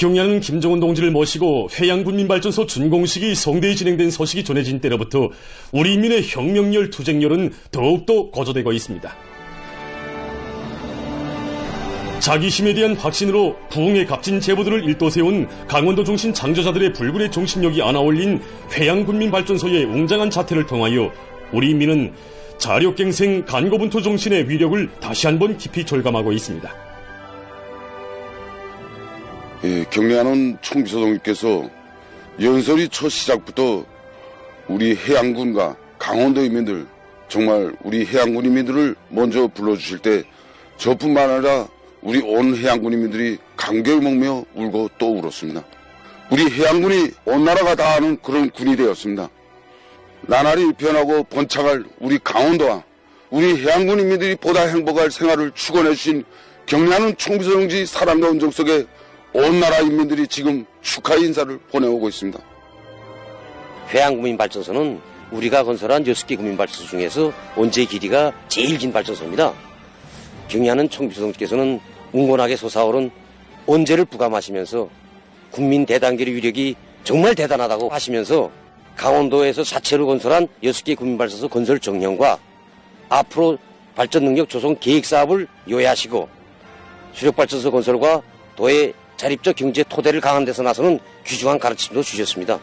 경야는 김정은 동지를 모시고 회양군민발전소 준공식이 성대히 진행된 소식이 전해진 때로부터 우리 인민의 혁명열, 투쟁열은 더욱더 고조되고 있습니다. 자기심에 대한 확신으로 부흥에 값진 제보들을 일도세운 강원도 중심 창조자들의 불굴의 정신력이 안아올린 회양군민발전소의 웅장한 자태를 통하여 우리 인민은 자력갱생 간고분투 정신의 위력을 다시 한번 깊이 절감하고 있습니다. 경례하는 총비서동님께서 연설이 첫 시작부터 우리 해양군과 강원도 인민들, 정말 우리 해양군 인민들을 먼저 불러주실 때 저뿐만 아니라 우리 온 해양군 인민들이 감격을 먹며 울고 또 울었습니다. 우리 해양군이 온 나라가 다 아는 그런 군이 되었습니다. 나날이 변하고 번창할 우리 강원도와 우리 해양군 인민들이 보다 행복할 생활을 축원해 주신 경례하는 총비서동지 사랑과 온정 속에 온 나라 인민들이 지금 축하의 인사를 보내오고 있습니다. 회양군민발전소는 우리가 건설한 6개 군민발전소 중에서 원재 길이가 제일 긴 발전소입니다. 경례하는 총비서동지께서는 웅건하게 솟아오른 원재를 부감하시면서 국민 대단결의 위력이 정말 대단하다고 하시면서 강원도에서 자체로 건설한 6개 군민발전소 건설 정령과 앞으로 발전능력 조성 계획사업을 요약하시고 수력발전소 건설과 도의 자립적 경제 토대를 강한 데서 나서는 귀중한 가르침도 주셨습니다.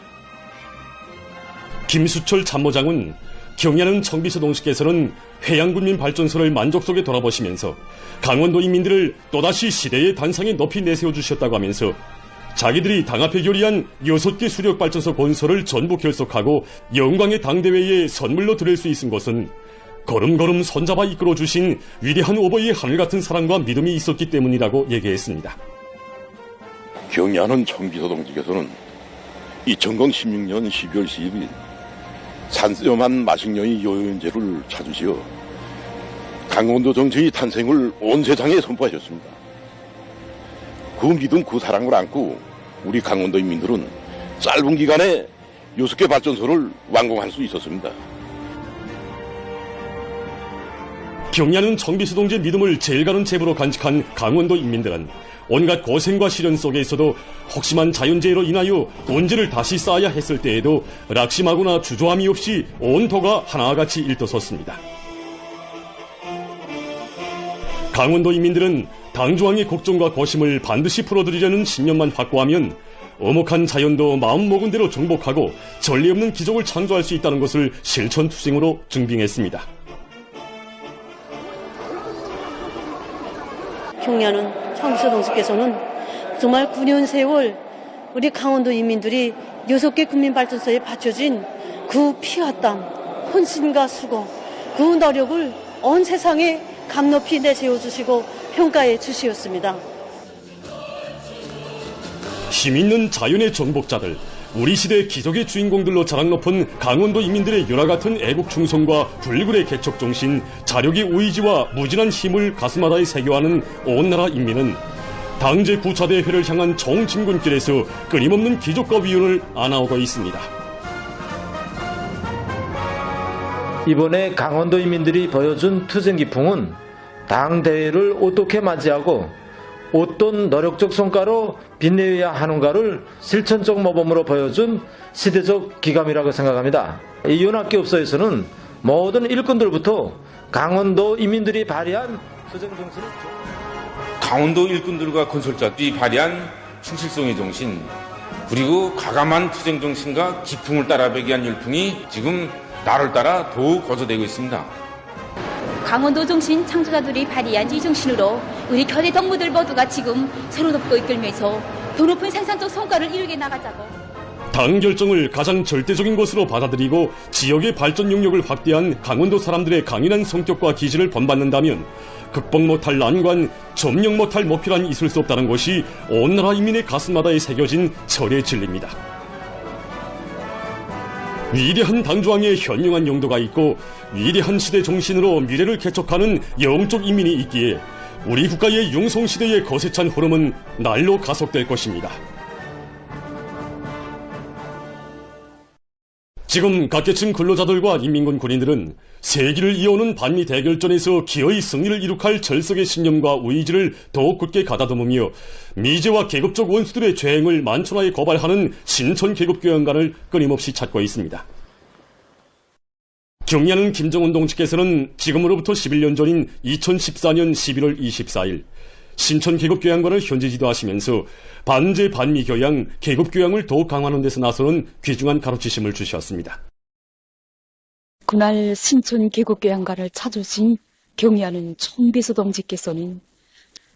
김수철 참모장은 경야는 청비서동지께서는 회양군민발전소를 만족 속에 돌아보시면서 강원도 인민들을 또다시 시대의 단상에 높이 내세워주셨다고 하면서 자기들이 당 앞에 결의한 6개 수력발전소 건설을 전부 결속하고 영광의 당대회에 선물로 드릴 수 있은 것은 걸음걸음 손잡아 이끌어주신 위대한 오버의 하늘같은 사랑과 믿음이 있었기 때문이라고 얘기했습니다. 경야는 청비서동지께서는 2016년 12월 12일 산엄한 마식령이 요연제를 찾으시어 강원도 정치의 탄생을 온 세상에 선포하셨습니다. 그 믿음, 그 사랑을 안고 우리 강원도 인민들은 짧은 기간에 6개 발전소를 완공할 수 있었습니다. 경야는 청비서동지의 믿음을 제일 가는 제부로 간직한 강원도 인민들은 온갖 고생과 시련 속에 있어도 혹심한 자연재해로 인하여 원재를 다시 쌓아야 했을 때에도 낙심하거나 주저함이 없이 온 도가 하나같이 일떠섰습니다. 강원도 인민들은 당조항의 걱정과 고심을 반드시 풀어드리려는 신념만 확고하면 엄혹한 자연도 마음먹은 대로 정복하고 전례 없는 기적을 창조할 수 있다는 것을 실천투쟁으로 증빙했습니다. 경례하는 청비서동지께서는 정말 9년 세월 우리 강원도 인민들이 6개 군민발전소에 바쳐진 그 피와 땀, 헌신과 수고, 그 노력을 온 세상에 감높이 내세워주시고 평가해 주시었습니다. 힘있는 자연의 정복자들, 우리 시대 기적의 주인공들로 자랑 높은 강원도 인민들의 열화같은 애국 충성과 불굴의 개척 정신, 자력의 의지와 무진한 힘을 가슴아다에 새겨하는 온 나라 인민은 당제 9차 대회를 향한 총진군길에서 끊임없는 기적과 위훈을 안아오고 있습니다. 이번에 강원도 인민들이 보여준 투쟁 기풍은 당 대회를 어떻게 맞이하고 어떤 노력적 성과로 빛내야 하는가를 실천적 모범으로 보여준 시대적 기감이라고 생각합니다. 이 연합기업소에서는 모든 일꾼들부터 강원도 인민들이 발휘한 투쟁 정신을 강원도 일꾼들과 건설자들이 발휘한 충실성의 정신, 그리고 과감한 투쟁 정신과 기풍을 따라배기 한 열풍이 지금 날을 따라 더욱 고조되고 있습니다. 강원도 정신 창조자들이 발휘한 이 정신으로 우리 견해 동무들 모두가 지금 서로 돕고 이끌면서 더 높은 생산적 성과를 이루게 나가자고. 당 결정을 가장 절대적인 것으로 받아들이고 지역의 발전 영역을 확대한 강원도 사람들의 강인한 성격과 기질을 본받는다면 극복 못할 난관, 점령 못할 목표란 있을 수 없다는 것이 온 나라 인민의 가슴마다에 새겨진 철의 진리입니다. 위대한 당조항에 현명한 용도가 있고 위대한 시대 정신으로 미래를 개척하는 영적 인민이 있기에 우리 국가의 융성시대의 거세찬 흐름은 날로 가속될 것입니다. 지금 각계층 근로자들과 인민군 군인들은 세기를 이어오는 반미 대결전에서 기어이 승리를 이룩할 절석의 신념과 의지를 더욱 굳게 가다듬으며 미제와 계급적 원수들의 죄행을 만천하에 고발하는 신천 계급교양관을 끊임없이 찾고 있습니다. 경리하는 김정은 동지께서는 지금으로부터 11년 전인 2014년 11월 24일 신천 계급교양관을 현재 지도하시면서 반제 반미 교양, 계급교양을 더욱 강화하는 데서 나서는 귀중한 가르치심을 주셨습니다. 그날 신천 계급교양관을 찾으신 경의하는 총비서 동지께서는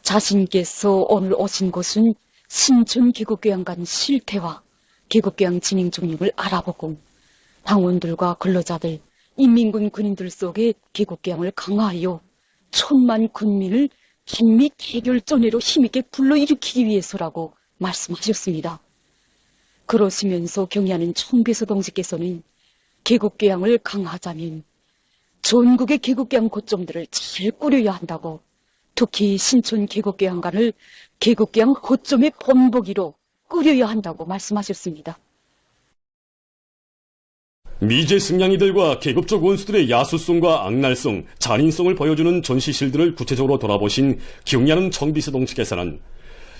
자신께서 오늘 오신 곳은 신천 계급교양관 실태와 계급교양 진행 중력을 알아보고 당원들과 근로자들, 인민군 군인들 속에 계급교양을 강화하여 천만 군민을 한미 대결전으로 힘있게 불러일으키기 위해서라고 말씀하셨습니다. 그러시면서 경의하는 총비서 동지께서는 계급교양을 강화하자면 전국의 계급교양 고점들을 잘 꾸려야 한다고, 특히 신촌 계급교양관을 계급교양 고점의 본보기로 꾸려야 한다고 말씀하셨습니다. 미제 승냥이들과 계급적 원수들의 야수성과 악랄성, 잔인성을 보여주는 전시실들을 구체적으로 돌아보신 경리하는 총비서 동지께서는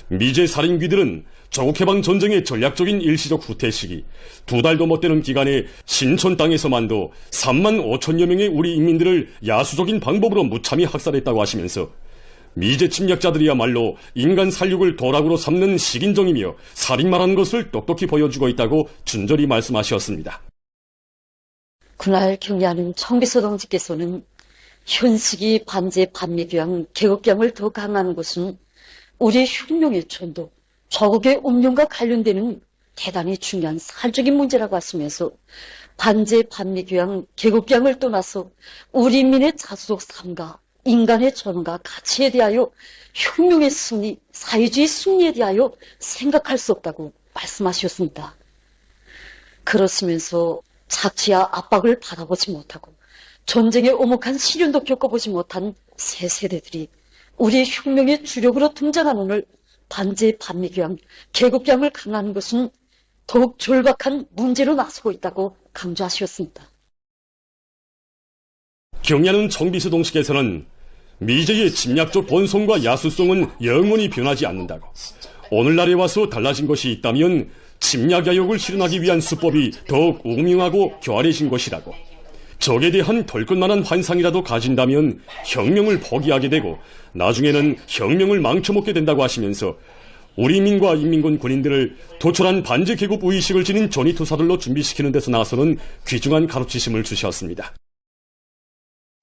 미제 살인귀들은 조국해방 전쟁의 전략적인 일시적 후퇴 시기 2달도 못 되는 기간에 신촌 땅에서만도 3만 5천여 명의 우리 인민들을 야수적인 방법으로 무참히 학살했다고 하시면서 미제 침략자들이야말로 인간 살육을 도락으로 삼는 식인종이며 살인마라는 것을 똑똑히 보여주고 있다고 준절히 말씀하셨습니다. 그날 경리하는 총비서 동지께서는 현식이 반제 반미교양 계급교양을 더 강화하는 것은 우리의 혁명의 전도, 조국의 운명과 관련되는 대단히 중요한 사회적인 문제라고 하시면서 반제 반미교양 계급교양을 떠나서 우리 인민의 자주적 삶과 인간의 존엄과 가치에 대하여 혁명의 승리, 사회주의 승리에 대하여 생각할 수 없다고 말씀하셨습니다. 그러시면서 착취와 압박을 받아보지 못하고 전쟁의 오목한 시련도 겪어보지 못한 새 세대들이 우리의 혁명의 주력으로 등장한 오늘 반제 반미교양, 계급교양을 강화하는 것은 더욱 절박한 문제로 나서고 있다고 강조하셨습니다. 경리하는 총비서 동지께서는 미제의 침략적 본성과 야수성은 영원히 변하지 않는다고, 오늘날에 와서 달라진 것이 있다면 침략 야욕을 실현하기 위한 수법이 더욱 우명하고 교활해진 것이라고, 적에 대한 덜끝만한 환상이라도 가진다면 혁명을 포기하게 되고 나중에는 혁명을 망쳐먹게 된다고 하시면서 우리 민과 인민군 군인들을 도철한 반제 계급 의식을 지닌 전위투사들로 준비시키는 데서 나서는 귀중한 가르치심을 주셨습니다.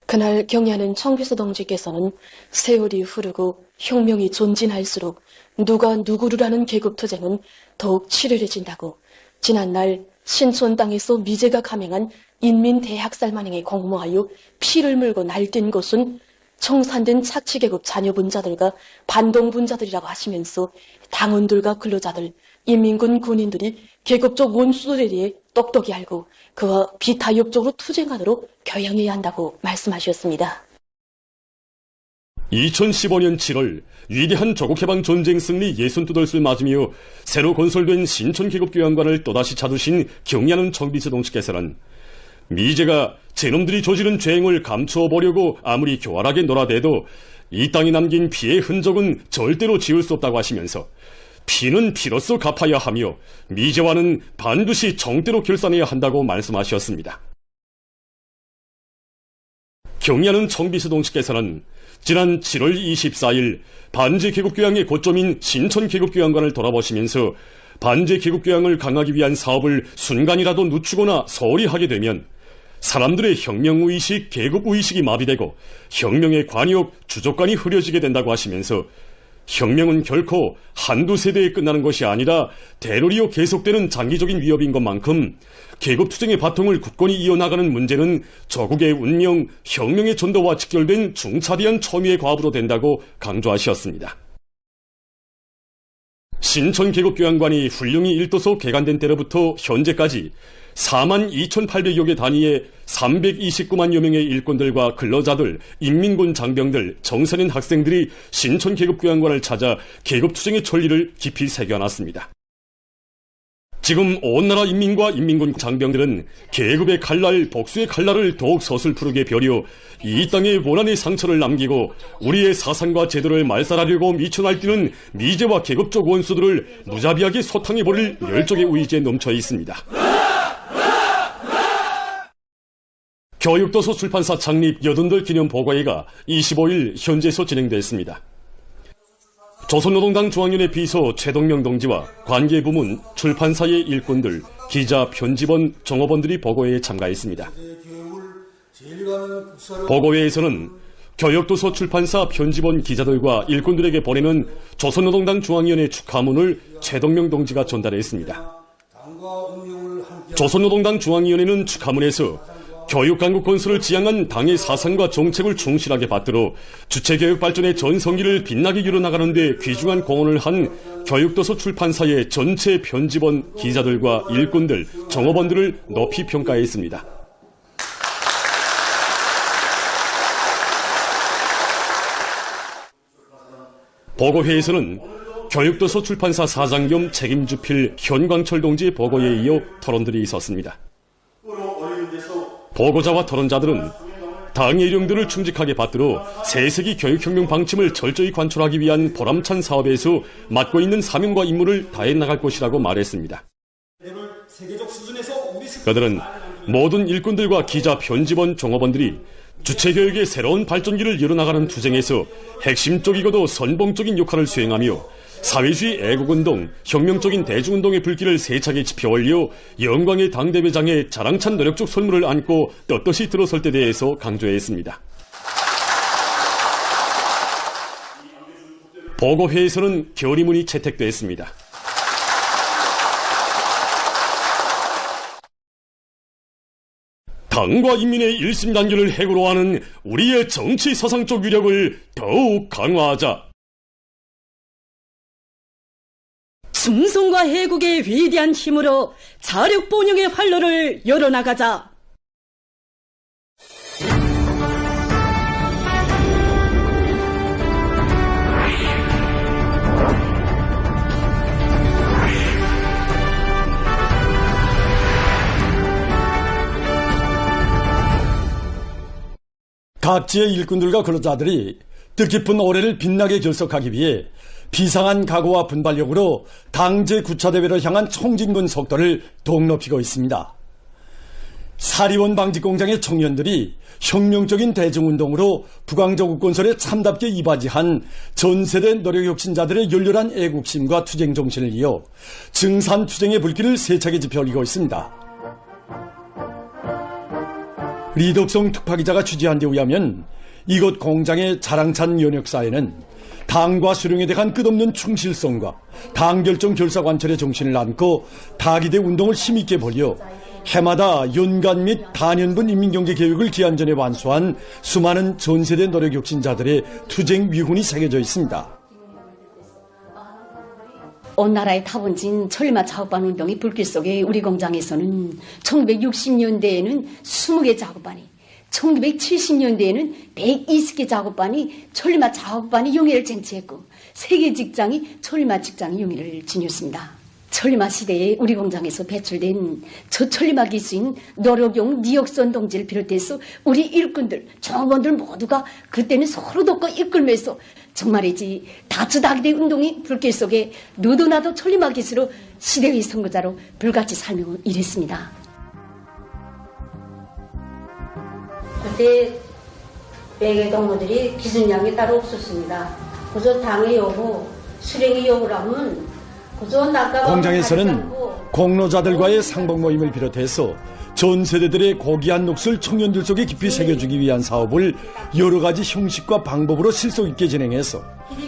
그날 경의하는 총비서 동지께서는 세월이 흐르고 혁명이 존진할수록 누가 누구를 하는 계급투쟁은 더욱 치열해진다고, 지난날 신촌 땅에서 미제가 감행한 인민대학살만행에 공모하여 피를 물고 날뛴 것은 청산된 착취계급 자녀분자들과 반동분자들이라고 하시면서 당원들과 근로자들, 인민군 군인들이 계급적 원수들에 대해 똑똑히 알고 그와 비타협적으로 투쟁하도록 교양해야 한다고 말씀하셨습니다. 2015년 7월 위대한 조국해방 전쟁 승리 62돌을 맞으며 새로 건설된 신촌 계급교양관을 또다시 찾으신 경리하는 총비서 동지께서는 미제가 제놈들이 저지른 죄행을 감추어 보려고 아무리 교활하게 놀아대도 이 땅에 남긴 피의 흔적은 절대로 지울 수 없다고 하시면서 피는 피로써 갚아야 하며 미제와는 반드시 정대로 결산해야 한다고 말씀하셨습니다. 경리하는 총비서 동지께서는 지난 7월 24일 반제 계급교양의 고점인 신천 계급교양관을 돌아보시면서 반제 계급교양을 강화하기 위한 사업을 순간이라도 늦추거나 소홀히 하게 되면 사람들의 혁명의식, 계급의식이 마비되고 혁명의 관역, 주족관이 흐려지게 된다고 하시면서 혁명은 결코 한두 세대에 끝나는 것이 아니라 대로리어 계속되는 장기적인 위협인 것만큼 계급투쟁의 바통을 굳건히 이어나가는 문제는 조국의 운명, 혁명의 전도와 직결된 중차대한 초미의 과업으로 된다고 강조하셨습니다. 신천 계급교양관이 훌륭히 일도소 개관된 때로부터 현재까지 42,800여 개 단위의 329만여 명의 일꾼들과 근로자들, 인민군 장병들, 청소년 학생들이 신천 계급교양관을 찾아 계급투쟁의 천리를 깊이 새겨놨습니다. 지금 온 나라 인민과 인민군 장병들은 계급의 칼날, 복수의 칼날을 더욱 서슬프르게 벼려 이 땅에 원한의 상처를 남기고 우리의 사상과 제도를 말살하려고 미쳐 날뛰는 미제와 계급적 원수들을 무자비하게 소탕해버릴 열정의 의지에 넘쳐 있습니다. 교육도서 출판사 창립 80돌 기념 보고회가 25일 현재에서 진행됐습니다. 조선노동당 중앙위원회 비서 최동명 동지와 관계부문, 출판사의 일꾼들, 기자, 편집원, 종업원들이 보고회에 참가했습니다. 보고회에서는 교육도서 출판사 편집원 기자들과 일꾼들에게 보내는 조선노동당 중앙위원회 축하문을 최동명 동지가 전달했습니다. 조선노동당 중앙위원회는 축하문에서 교육강국 건설을 지향한 당의 사상과 정책을 충실하게 받들어 주체교육 발전의 전성기를 빛나게 이뤄나가는 데 귀중한 공헌을 한 교육도서 출판사의 전체 편집원, 기자들과 일꾼들, 종업원들을 높이 평가했습니다. 보고회에서는 교육도서 출판사 사장 겸 책임주필 현광철 동지의 보고에 이어 토론들이 있었습니다. 보고자와 토론자들은 당의 일령들을 충직하게 받들어 새세기 교육혁명 방침을 철저히 관철하기 위한 보람찬 사업에서 맡고 있는 사명과 임무를 다해 나갈 것이라고 말했습니다. 그들은 모든 일꾼들과 기자, 편집원, 종업원들이 주체교육의 새로운 발전기를 이뤄나가는 투쟁에서 핵심적이고도 선봉적인 역할을 수행하며 사회주의 애국운동, 혁명적인 대중운동의 불길을 세차게 지펴올려 영광의 당대회장의 자랑찬 노력적 설물을 안고 떳떳이 들어설 때 대해서 강조했습니다. 보고회에서는 결의문이 채택됐습니다. 당과 인민의 일심단결을 핵으로 하는 우리의 정치 사상적 위력을 더욱 강화하자. 충성과 해국의 위대한 힘으로 자력본영의 활로를 열어나가자. 각지의 일꾼들과 근로자들이 뜻깊은 올해를 빛나게 결석하기 위해 비상한 각오와 분발력으로 당제 구차대회를 향한 총진군 속도를 더욱 높이고 있습니다. 사리원 방직공장의 청년들이 혁명적인 대중운동으로 북왕조국 건설에 참답게 이바지한 전세대 노력혁신자들의 열렬한 애국심과 투쟁정신을 이어 증산투쟁의 불길을 세차게 지펴올리고 있습니다. 리덕성 특파기자가 취재한 데 의하면 이곳 공장의 자랑찬 연역사에는 당과 수령에 대한 끝없는 충실성과 당결정 결사관철의 정신을 안고 다기대 운동을 힘있게 벌여 해마다 연간 및 단연분 인민경제개혁을 기한전에 완수한 수많은 전세대 노력혁신자들의 투쟁 위훈이 새겨져 있습니다. 온 나라에 타번진 천리마 작업반 운동의 불길 속에 우리 공장에서는 1960년대에는 20개 작업반이, 1970년대에는 120개 작업반이 천리마 작업반이 용해를 쟁취했고 3개 직장이 천리마 직장이 용해를 지녔습니다. 천리마 시대에 우리 공장에서 배출된 저 천리마 기수인 노력용 니옥선 동지를 비롯해서 우리 일꾼들, 종업원들 모두가 그때는 서로 돕고 이끌면서 정말이지 다투다기대 운동이 불길 속에 너도 나도 천리마 기수로 시대의 선거자로 불같이 살며 일했습니다. 그때 외계 동무들이 기준량이 따로 없었습니다. 그저 당의 요구, 수령의 요구라면 그저 낙가방 공장에서는 공로자들과의 상봉 모임을 비롯해서 전 세대들의 고귀한 몫을 청년들 속에 깊이 새겨주기 위한 사업을 여러 가지 형식과 방법으로 실속 있게 진행해서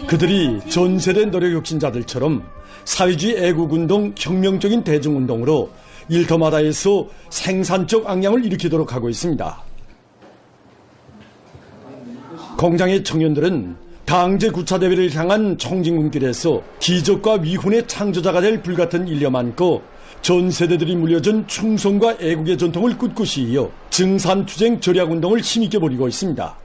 그들이 전 세대 노력혁신자들처럼 사회주의 애국운동, 혁명적인 대중운동으로 일터마다에서 생산적 악량을 일으키도록 하고 있습니다. 공장의 청년들은 당제 구차대회를 향한 총진군길에서 기적과 위훈의 창조자가 될 불같은 일념 안고 전 세대들이 물려준 충성과 애국의 전통을 꿋꿋이 이어 증산투쟁 절약운동을 힘있게 벌이고 있습니다.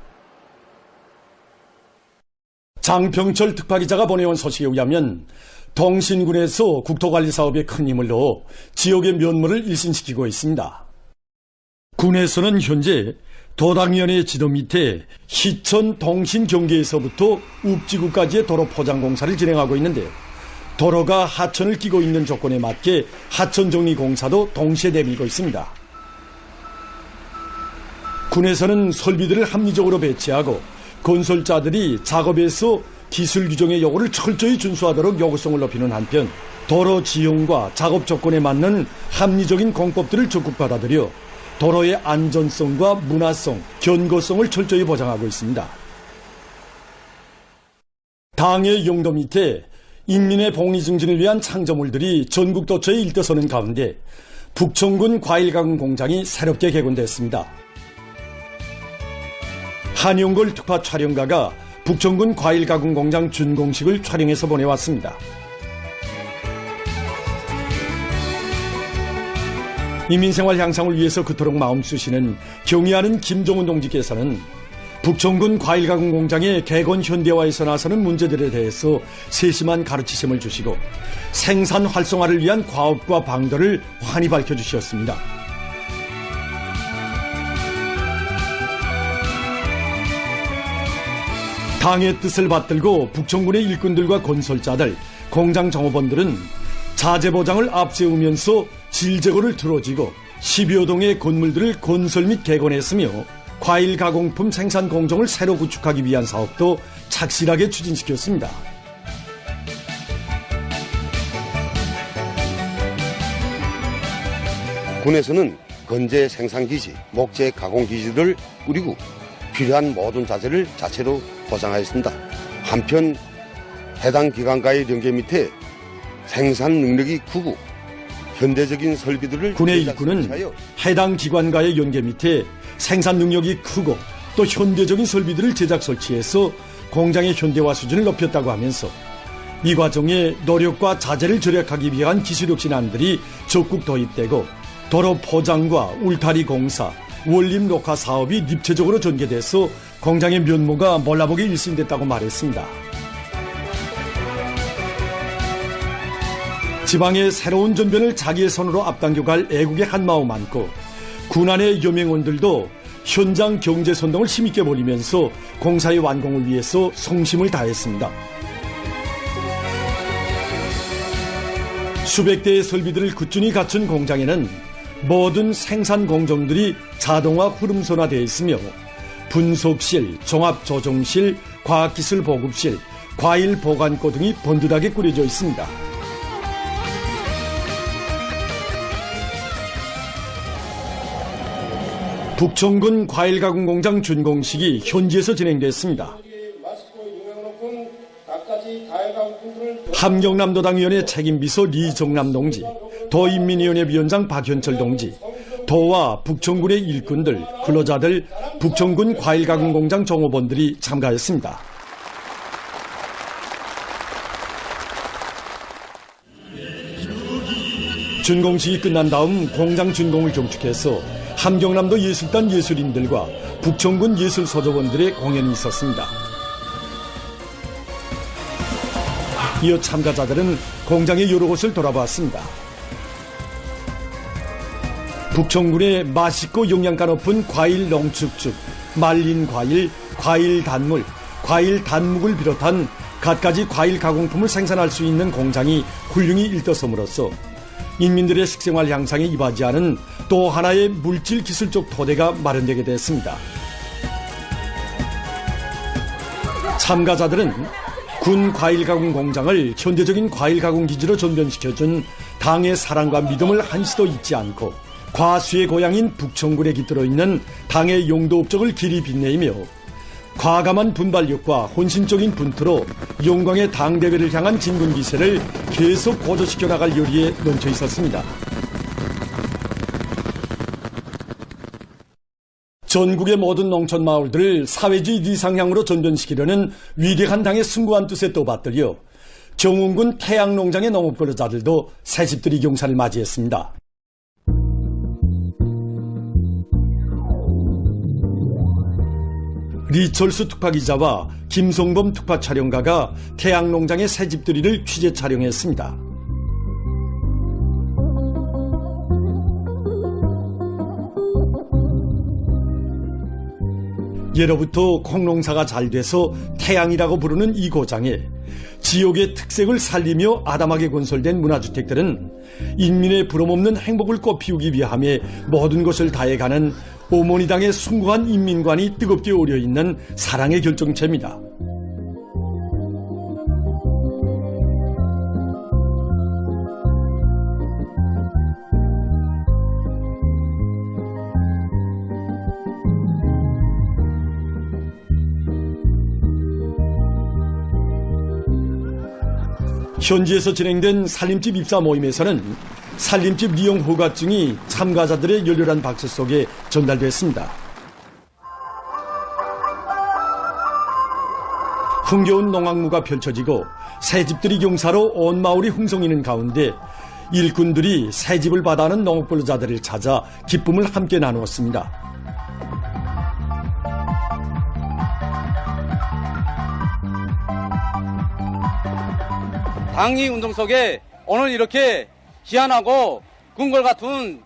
장평철 특파기자가 보내온 소식에 의하면 동신군에서 국토관리 사업에 큰 힘을 넣어 지역의 면모를 일신시키고 있습니다. 군에서는 현재 도당위원회 지도 밑에 시천 동신경계에서부터 읍지구까지의 도로 포장 공사를 진행하고 있는데, 도로가 하천을 끼고 있는 조건에 맞게 하천 정리 공사도 동시에 내밀고 있습니다. 군에서는 설비들을 합리적으로 배치하고 건설자들이 작업에서 기술 규정의 요구를 철저히 준수하도록 요구성을 높이는 한편, 도로 지형과 작업 조건에 맞는 합리적인 공법들을 적극 받아들여 도로의 안전성과 문화성, 견고성을 철저히 보장하고 있습니다. 당의 용도 밑에 인민의 봉리 증진을 위한 창조물들이 전국 도처에 일떠서는 가운데 북천군 과일가공 공장이 새롭게 개건됐습니다. 한용걸 특파 촬영가가 북천군 과일가공 공장 준공식을 촬영해서 보내왔습니다. 인민생활 향상을 위해서 그토록 마음 쓰시는 경의하는 김종훈 동지께서는 북천군 과일가공 공장의 개건 현대화에서 나서는 문제들에 대해서 세심한 가르치심을 주시고 생산 활성화를 위한 과업과 방도를 환히 밝혀주셨습니다. 당의 뜻을 받들고 북천군의 일꾼들과 건설자들, 공장 정업원들은 자재보장을 앞세우면서 질제고를 틀어지고 10여 동의 건물들을 건설 및 개건했으며 과일 가공품 생산 공정을 새로 구축하기 위한 사업도 착실하게 추진시켰습니다. 군에서는 건재 생산기지, 목재 가공기지를 꾸리고 필요한 모든 자재를 자체로 보상하였습니다. 한편 해당 기관과의 연계 밑에 생산 능력이 크고 현대적인 설비들을 군의 일꾼은 해당 기관과의 연계 밑에 생산 능력이 크고 또 현대적인 설비들을 제작 설치해서 공장의 현대화 수준을 높였다고 하면서 이 과정에 노력과 자재를 절약하기 위한 기술혁신안들이 적극 도입되고 도로 포장과 울타리 공사, 원림 녹화 사업이 입체적으로 전개돼서 공장의 면모가 몰라보게 일신됐다고 말했습니다. 지방의 새로운 전변을 자기의 손으로 앞당겨갈 애국의 한마음 안고 군안의 여명원들도 현장 경제선동을 힘있게 벌이면서 공사의 완공을 위해서 성심을 다했습니다. 수백 대의 설비들을 꾸준히 갖춘 공장에는 모든 생산 공정들이 자동화 흐름선화되어 있으며 분석실, 종합조정실, 과학기술 보급실, 과일 보관고 등이 번듯하게 꾸려져 있습니다. 북천군 과일가공공장 준공식이 현지에서 진행됐습니다. 함경남도당위원회 책임비서 리정남 동지, 도인민위원회 위원장 박현철 동지, 도와 북천군의 일꾼들, 근로자들, 북천군 과일가공공장 종업원들이 참가했습니다. 준공식이 끝난 다음 공장 준공을 종축해서 함경남도 예술단 예술인들과 북천군 예술소조원들의 공연이 있었습니다. 이어 참가자들은 공장의 여러 곳을 돌아보았습니다. 북천군의 맛있고 영양가 높은 과일 농축죽, 말린 과일, 과일 단물, 과일 단묵을 비롯한 갖가지 과일 가공품을 생산할 수 있는 공장이 훌륭히 일떠섬으로써 인민들의 식생활 향상에 이바지하는 또 하나의 물질 기술적 토대가 마련되게 됐습니다. 참가자들은 군 과일 가공 공장을 현대적인 과일 가공 기지로 전변시켜준 당의 사랑과 믿음을 한시도 잊지 않고 과수의 고향인 북천군에 깃들어 있는 당의 용도 업적을 길이 빛내며 과감한 분발력과 혼신적인 분투로 영광의 당대회를 향한 진군 기세를 계속 고조시켜 나갈 요리에 넘쳐 있었습니다. 전국의 모든 농촌 마을들을 사회주의 리상향으로 전변시키려는 위대한 당의 숭고한 뜻에 떠받들여 정운군 태양농장의 농업근로자들도 새집들이 경사를 맞이했습니다. 리철수 특파기자와 김송범 특파 촬영가가 태양농장의 새집들이를 취재 촬영했습니다. 예로부터 콩농사가 잘 돼서 태양이라고 부르는 이 고장에 지역의 특색을 살리며 아담하게 건설된 문화주택들은 인민의 부럼없는 행복을 꽃피우기 위함에 모든 것을 다해가는 어머니당의 숭고한 인민관이 뜨겁게 오려있는 사랑의 결정체입니다. 현지에서 진행된 살림집 입사 모임에서는 살림집 이용 허가증이 참가자들의 열렬한 박수 속에 전달됐습니다. 흥겨운 농악무가 펼쳐지고 새집들이 경사로 온 마을이 흥성이는 가운데 일꾼들이 새집을 받아하는 농업근로자들을 찾아 기쁨을 함께 나누었습니다. 당리 운동 속에 오늘 이렇게 희한하고 궁궐 같은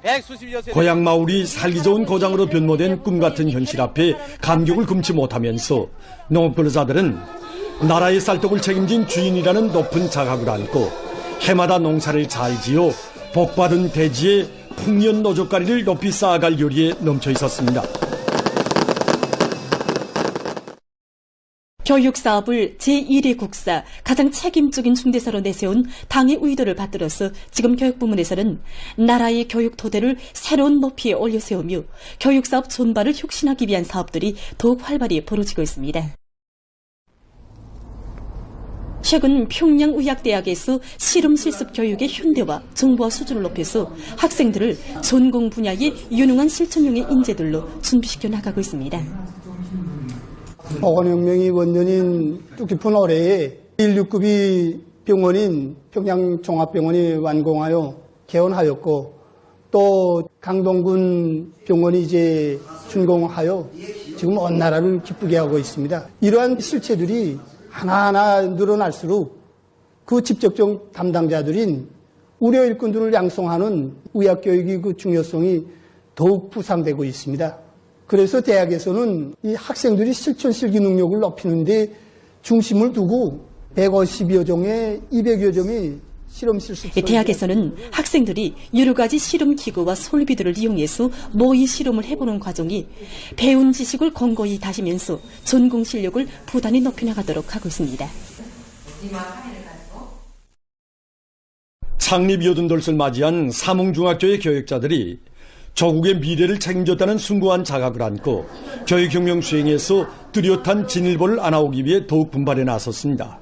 100수십여 세대 고향 마을이 살기 좋은 고장으로 변모된 꿈같은 현실 앞에 감격을 금치 못하면서 농업근로자들은 나라의 쌀떡을 책임진 주인이라는 높은 자각을 안고 해마다 농사를 잘 지어 복받은 대지에 풍년 노젓가리를 높이 쌓아갈 요리에 넘쳐 있었습니다. 교육사업을 제1회 국사 가장 책임적인 중대사로 내세운 당의 의도를 받들어서 지금 교육부문에서는 나라의 교육 토대를 새로운 높이에 올려세우며 교육사업 전반을 혁신하기 위한 사업들이 더욱 활발히 벌어지고 있습니다. 최근 평양의학대학에서 실험실습 교육의 현대화, 정보화 수준을 높여서 학생들을 전공 분야의 유능한 실천형의 인재들로 준비시켜 나가고 있습니다. 보건혁명이 원년인 뜻깊은 올해에 1.6급이 병원인 평양종합병원이 완공하여 개원하였고 또 강동군 병원이 이제 준공하여 지금 온 나라를 기쁘게 하고 있습니다. 이러한 실체들이 하나하나 늘어날수록 그 직접적 담당자들인 우려 일꾼들을 양성하는 의학교육의 그 중요성이 더욱 부상되고 있습니다. 그래서 대학에서는 이 학생들이 실천 실기 능력을 높이는 데 중심을 두고 150여 종의 200여 점의 실험실습 대학에서는 학생들이 여러 가지 실험 기구와 설비들을 이용해서 모의 실험을 해보는 과정이 배운 지식을 공고히 다지면서 전공 실력을 부단히 높여나가도록 하고 있습니다. 창립 80돌을 맞이한 사몽중학교의 교육자들이 조국의 미래를 책임졌다는 숭고한 자각을 안고 교육혁명 수행에서 뚜렷한 진일보를 안아오기 위해 더욱 분발에 나섰습니다.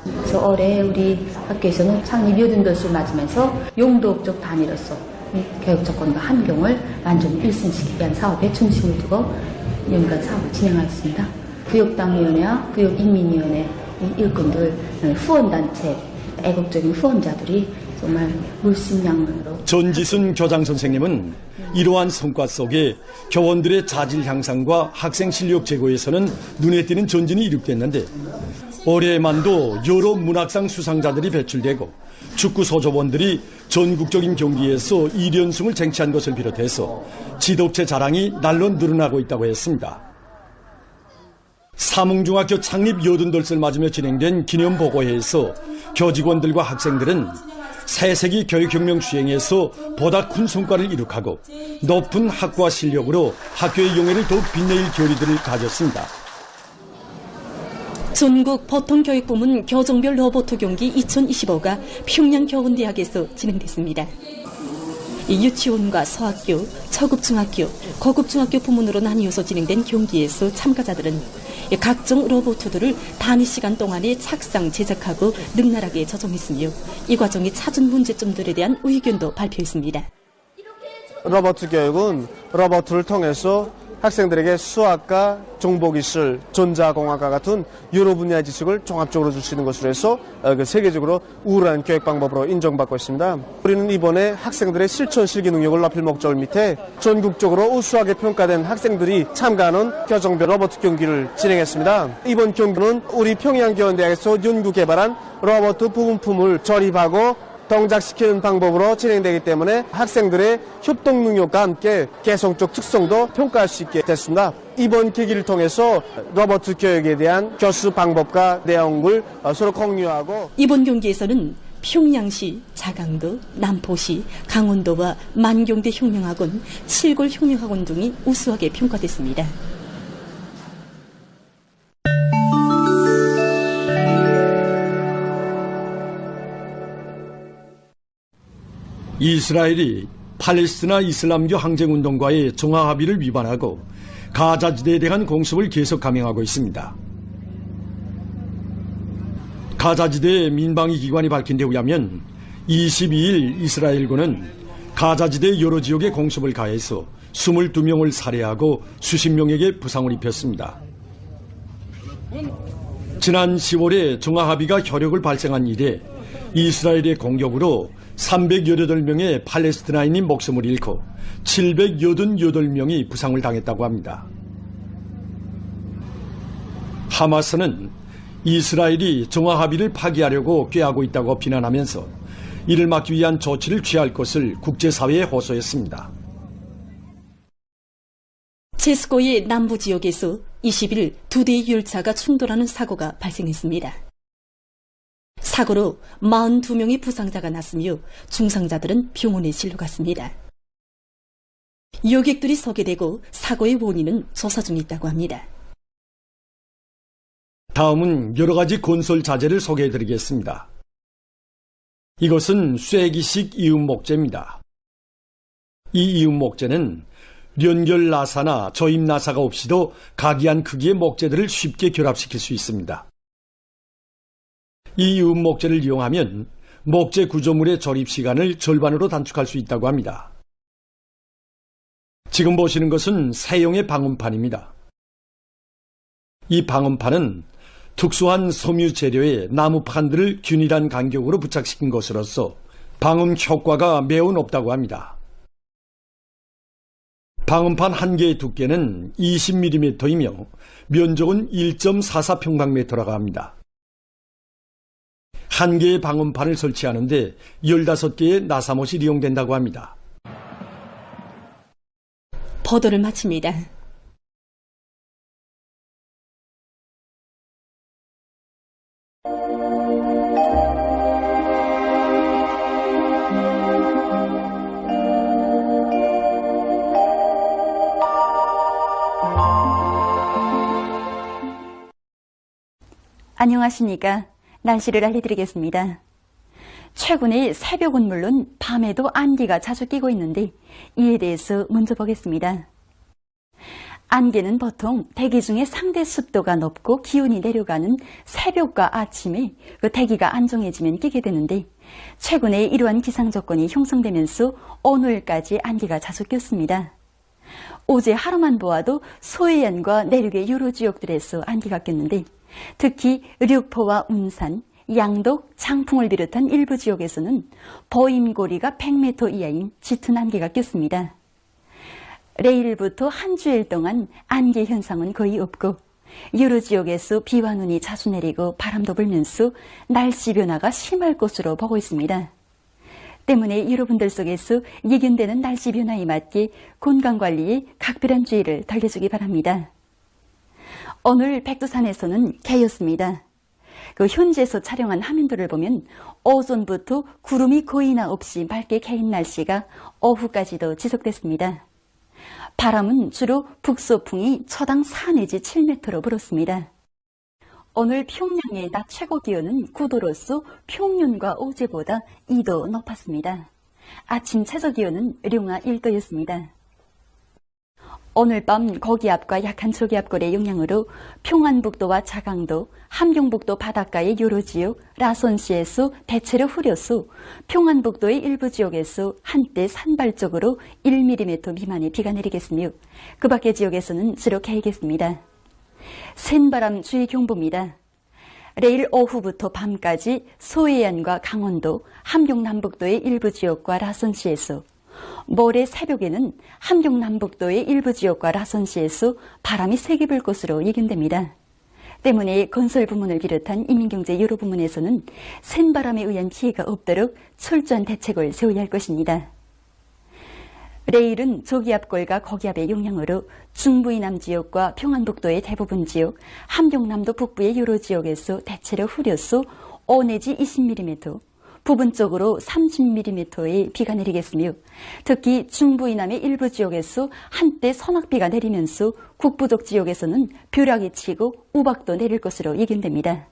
그래서 올해 우리 학교에서는 창립 80돌을 맞으면서 용도업적 단위로서 교육 조건과 환경을 완전히 일승시키기 위한 사업에 중심을 두고 연간 사업을 진행하였습니다. 교육당위원회와 교육인민위원회 일꾼들, 후원단체, 애국적인 후원자들이 정말 물심양면으로 전지순 교장 선생님은 이러한 성과 속에 교원들의 자질 향상과 학생 실력 제고에서는 눈에 띄는 전진이 이룩됐는데 올해만도 여러 문학상 수상자들이 배출되고 축구 소조원들이 전국적인 경기에서 1연승을 쟁취한 것을 비롯해서 지도체 자랑이 날로 늘어나고 있다고 했습니다. 사몽중학교 창립 80돌을 맞으며 진행된 기념보고회에서 교직원들과 학생들은 새세기 교육혁명 수행에서 보다 큰 성과를 이룩하고 높은 학과 실력으로 학교의 영예를 더욱 빛내일 교리들을 가졌습니다. 전국 보통교육부문 교정별 로봇 경기 2025가 평양교원대학에서 진행됐습니다. 유치원과 소학교, 초급중학교, 고급중학교 부문으로 나뉘어서 진행된 경기에서 참가자들은 각종 로봇들을 단위 시간 동안에 착상, 제작하고 능랄하게 조정했으며 이 과정이 찾은 문제점들에 대한 의견도 발표했습니다. 로봇 교육은 로봇을 통해서 학생들에게 수학과 정보기술, 전자공학과 같은 여러 분야의 지식을 종합적으로 줄 수 있는 것으로 해서 세계적으로 우월한 교육 방법으로 인정받고 있습니다. 우리는 이번에 학생들의 실천 실기 능력을 높일 목적을 밑에 전국적으로 우수하게 평가된 학생들이 참가하는 교정별 로봇 경기를 진행했습니다. 이번 경기는 우리 평양교원대학에서 연구 개발한 로봇 부분품을 조립하고 동작시키는 방법으로 진행되기 때문에 학생들의 협동 능력과 함께 개성적 특성도 평가할 수 있게 됐습니다. 이번 계기를 통해서 로봇 교육에 대한 교수 방법과 내용을 서로 공유하고 이번 경기에서는 평양시, 자강도, 남포시, 강원도와 만경대 흉령학원, 칠골 흉령학원 등이 우수하게 평가됐습니다. 이스라엘이 팔레스티나 이슬람교 항쟁운동과의 정화합의를 위반하고 가자지대에 대한 공습을 계속 감행하고 있습니다. 가자지대의 민방위 기관이 밝힌 데 의하면 22일 이스라엘군은 가자지대 여러 지역에 공습을 가해서 22명을 살해하고 수십 명에게 부상을 입혔습니다. 지난 10월에 정화합의가 효력을 발생한 이래 이스라엘의 공격으로 318명의 팔레스티나인이 목숨을 잃고 788명이 부상을 당했다고 합니다. 하마스는 이스라엘이 정화합의를 파기하려고 꾀하고 있다고 비난하면서 이를 막기 위한 조치를 취할 것을 국제사회에 호소했습니다. 체스코의 남부 지역에서 20일 2대의 열차가 충돌하는 사고가 발생했습니다. 사고로 42명의 부상자가 났으며 중상자들은 병원에 실려갔습니다. 여객들이 소개되고 사고의 원인은 조사 중에 있다고 합니다. 다음은 여러 가지 건설 자재를 소개해드리겠습니다. 이것은 쐐기식 이음 목재입니다. 이 이음 목재는 연결 나사나 조임 나사가 없이도 각이한 크기의 목재들을 쉽게 결합시킬 수 있습니다. 이 이음 목재를 이용하면 목재 구조물의 조립 시간을 절반으로 단축할 수 있다고 합니다. 지금 보시는 것은 새용의 방음판입니다. 이 방음판은 특수한 섬유 재료에 나무판들을 균일한 간격으로 부착시킨 것으로서 방음 효과가 매우 높다고 합니다. 방음판 한 개의 두께는 20mm이며 면적은 1.44평방미터라고 합니다. 한 개의 방음판을 설치하는데 15개의 나사못이 이용된다고 합니다. 보도를 마칩니다. 안녕하십니까. 날씨를 알려드리겠습니다. 최근에 새벽은 물론 밤에도 안개가 자주 끼고 있는데 이에 대해서 먼저 보겠습니다. 안개는 보통 대기 중에 상대 습도가 높고 기온이 내려가는 새벽과 아침에 그 대기가 안정해지면 끼게 되는데 최근에 이러한 기상 조건이 형성되면서 오늘까지 안개가 자주 꼈습니다. 어제 하루만 보아도 소해안과 내륙의 여러 지역들에서 안개가 꼈는데 특히 류포와 운산, 양독, 장풍을 비롯한 일부 지역에서는 보임고리가 100m 이하인 짙은 안개가 꼈습니다. 내일부터 한 주일 동안 안개 현상은 거의 없고 여러 지역에서 비와 눈이 자주 내리고 바람도 불면서 날씨 변화가 심할 것으로 보고 있습니다. 때문에 여러분들 속에서 예견되는 날씨 변화에 맞게 건강관리에 각별한 주의를 달려주기 바랍니다. 오늘 백두산에서는 개였습니다. 현지에서 촬영한 화면들을 보면 오전부터 구름이 거의나 없이 맑게 개인 날씨가 오후까지도 지속됐습니다. 바람은 주로 북서풍이 초당 4 내지 7m로 불었습니다. 오늘 평양의 낮 최고 기온은 9도로서 평년과 어제보다 2도 높았습니다. 아침 최저 기온은 룡화 1도였습니다. 오늘 밤 고기압과 약한 초기압골의 영향으로 평안북도와 자강도, 함경북도 바닷가의 여러 지역, 라선시에서 대체로 흐려서 평안북도의 일부 지역에서 한때 산발적으로 1mm 미만의 비가 내리겠으며 그 밖의 지역에서는 주로 개겠습니다. 센바람 주의경보입니다. 내일 오후부터 밤까지 소해안과 강원도, 함경남북도의 일부 지역과 라선시에서 모레 새벽에는 함경남북도의 일부 지역과 라선시에서 바람이 세게 불 것으로 예견됩니다. 때문에 건설 부문을 비롯한 인민경제 여러 부문에서는 센바람에 의한 피해가 없도록 철저한 대책을 세워야 할 것입니다. 내일은 조기압골과 고기압의 영향으로 중부 이남 지역과 평안북도의 대부분 지역, 함경남도 북부의 여러 지역에서 대체로 흐려서 5 내지 20mm, 부분적으로 30mm의 비가 내리겠으며 특히 중부 이남의 일부 지역에서 한때 선악비가 내리면서 북부적 지역에서는 벼락이 치고 우박도 내릴 것으로 예견됩니다.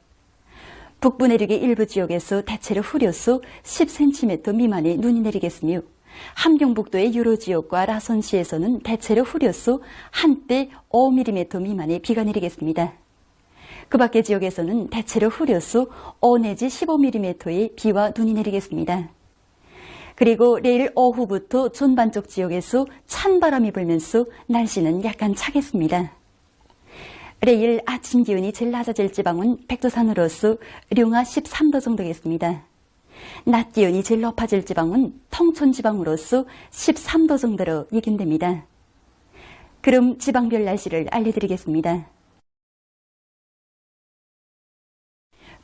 북부 내륙의 일부 지역에서 대체로 흐려서 10cm 미만의 눈이 내리겠으며 함경북도의 여러 지역과 라선시에서는 대체로 흐려서 한때 5mm 미만의 비가 내리겠습니다. 그 밖의 지역에서는 대체로 흐려서 5 내지 15mm의 비와 눈이 내리겠습니다. 그리고 내일 오후부터 전반적 지역에서 찬바람이 불면서 날씨는 약간 차겠습니다. 내일 아침 기온이 제일 낮아질 지방은 백두산으로서 령하 13도 정도겠습니다. 낮 기온이 제일 높아질 지방은 통천 지방으로서 13도 정도로 예견됩니다. 그럼 지방별 날씨를 알려드리겠습니다.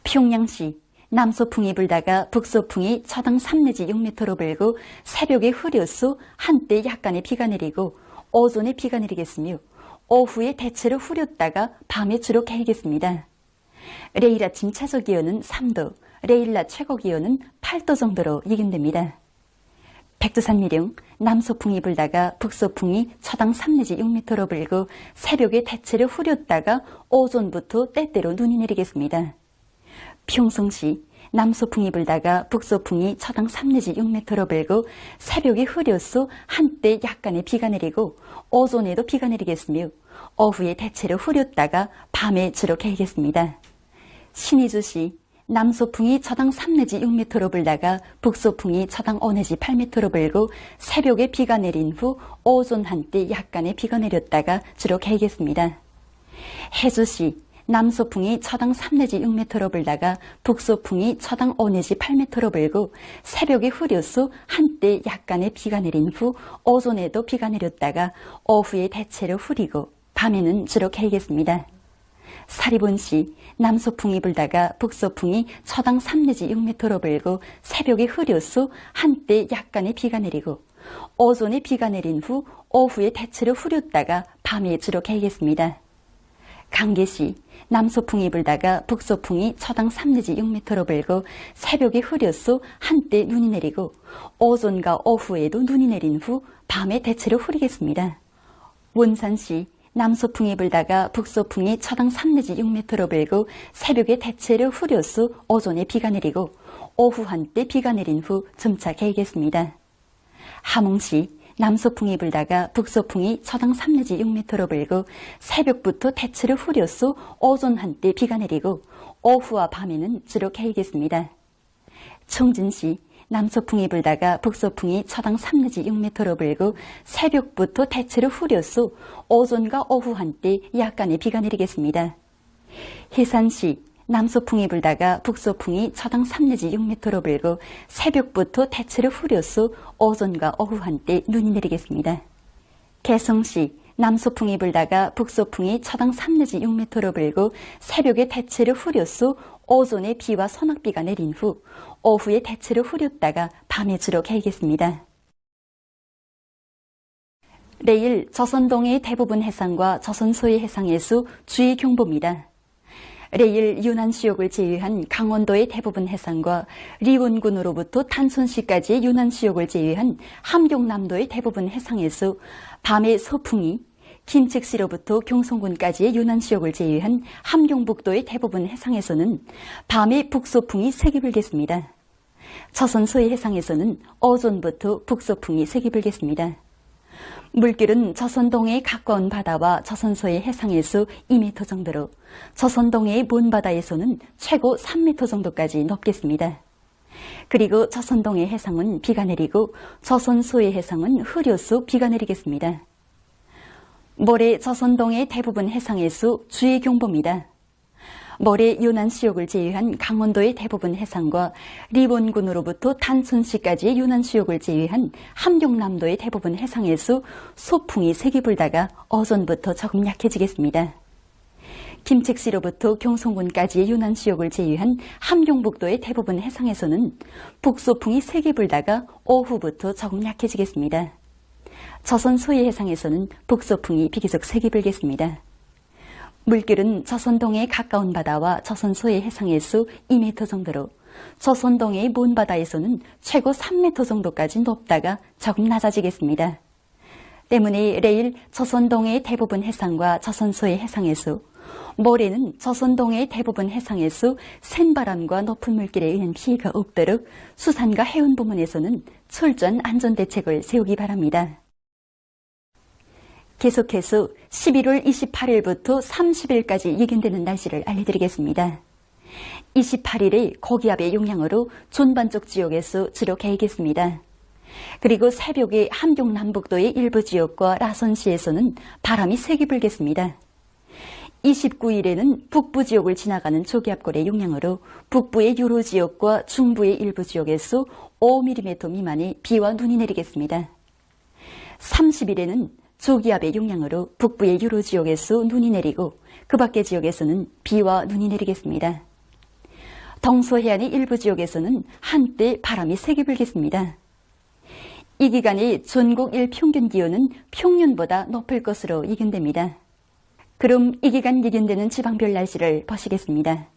평양시 남서풍이 불다가 북서풍이 초당 3 내지 6m로 불고 새벽에 흐려서 한때 약간의 비가 내리고 오전에 비가 내리겠으며 오후에 대체로 흐렸다가 밤에 주로 개겠습니다. 내일 아침 최저기온은 3도, 내일 낮 최고기온은 8도 정도로 예견됩니다. 백두산 미령 남서풍이 불다가 북서풍이 초당 3 내지 6m로 불고 새벽에 대체로 흐렸다가 오전부터 때때로 눈이 내리겠습니다. 평성시 남서풍이 불다가 북서풍이 초당 3 내지 6m로 불고 새벽에 흐려서 한때 약간의 비가 내리고 오전에도 비가 내리겠으며 오후에 대체로 흐렸다가 밤에 주로 개겠습니다. 신의주시 남서풍이 초당 3 내지 6m로 불다가 북서풍이 초당 5 내지 8m로 불고 새벽에 비가 내린 후 오전 한때 약간의 비가 내렸다가 주로 개겠습니다. 해주시 남서풍이 초당 3 내지 6m로 불다가 북서풍이 초당 5 내지 8m로 불고 새벽에 흐려서 한때 약간의 비가 내린 후 오전에도 비가 내렸다가 오후에 대체로 흐리고 밤에는 주로 개겠습니다. 사리본시 남서풍이 불다가 북서풍이 초당 3 내지 6m로 불고 새벽에 흐려서 한때 약간의 비가 내리고 오전에 비가 내린 후 오후에 대체로 흐렸다가 밤에 주로 개겠습니다. 강계시 남서풍이 불다가 북서풍이 초당 3 내지 6m로 불고 새벽에 흐려서 한때 눈이 내리고 오전과 오후에도 눈이 내린 후 밤에 대체로 흐리겠습니다. 원산시 남서풍이 불다가 북서풍이 초당 3 내지 6m로 불고 새벽에 대체로 흐려서 오전에 비가 내리고 오후 한때 비가 내린 후 점차 개겠습니다. 함흥시 남서풍이 불다가 북서풍이 초당 3 내지 6m로 불고 새벽부터 대체로 흐려서 오전 한때 비가 내리고 오후와 밤에는 주로 개겠습니다. 청진시 남서풍이 불다가 북서풍이 초당 3 내지 6m로 불고 새벽부터 대체로 흐려서 오전과 오후 한때 약간의 비가 내리겠습니다. 해산시 남서풍이 불다가 북서풍이 초당 3 내지 6m로 불고 새벽부터 대체로 흐려서 오전과 오후 한때 눈이 내리겠습니다. 개성시 남서풍이 불다가 북서풍이 초당 3 내지 6m로 불고 새벽에 대체로 흐려서 오전에 비와 소낙비가 내린 후 오후에 대체로 흐렸다가 밤에 주로 개겠습니다. 내일 조선동해의 대부분 해상과 조선소의 해상에서 주의 경보입니다. 내일 유난수역을 제외한 강원도의 대부분 해상과 리원군으로부터 탄천시까지의 유난수역을 제외한 함경남도의 대부분 해상에서 밤에 서풍이, 김책시로부터 경성군까지의 유난수역을 제외한 함경북도의 대부분 해상에서는 밤에 북서풍이 세게 불겠습니다. 조선서의 해상에서는 오전부터 북서풍이 세게 불겠습니다. 물길은 저선동해에 가까운 바다와 저선서의 해상에서 2m 정도로 저선동해의 먼바다에서는 최고 3m 정도까지 높겠습니다. 그리고 저선동해 해상은 비가 내리고 저선소의 해상은 흐려서 비가 내리겠습니다. 모레 저선동해 대부분 해상에서 주의경보입니다. 모레 요난수욕을 제외한 강원도의 대부분 해상과 리본군으로부터 단순시까지의 요난수욕을 제외한 함경남도의 대부분 해상에서 소풍이 세게 불다가 어전부터 조금 약해지겠습니다. 김책시로부터 경성군까지의 요난수욕을 제외한 함경북도의 대부분 해상에서는 북소풍이 세게 불다가 오후부터 조금 약해지겠습니다. 저선 소해 해상에서는 북소풍이 비교적 세게 불겠습니다. 물길은 저선동해에 가까운 바다와 저선소의 해상에서 2m 정도로 저선동해의 먼 바다에서는 최고 3m 정도까지 높다가 조금 낮아지겠습니다. 때문에 내일 저선동해의 대부분 해상과 저선소의 해상에서 모레는 저선동해의 대부분 해상에서 센 바람과 높은 물길에 의한 피해가 없도록 수산과 해운 부문에서는 철저한 안전대책을 세우기 바랍니다. 계속해서 11월 28일부터 30일까지 예견되는 날씨를 알려드리겠습니다. 28일에 고기압의 영향으로 존반쪽 지역에서 주로 개겠습니다. 그리고 새벽에 함경남북도의 일부 지역과 라선시에서는 바람이 세게 불겠습니다. 29일에는 북부 지역을 지나가는 초기압골의 영향으로 북부의 여러 지역과 중부의 일부 지역에서 5mm 미만의 비와 눈이 내리겠습니다. 30일에는 초기압의 영향으로 북부의 여러 지역에서 눈이 내리고 그 밖의 지역에서는 비와 눈이 내리겠습니다. 동서해안의 일부 지역에서는 한때 바람이 세게 불겠습니다. 이 기간의 전국 일평균 기온은 평년보다 높을 것으로 예견됩니다. 그럼 이 기간 예견되는 지방별 날씨를 보시겠습니다.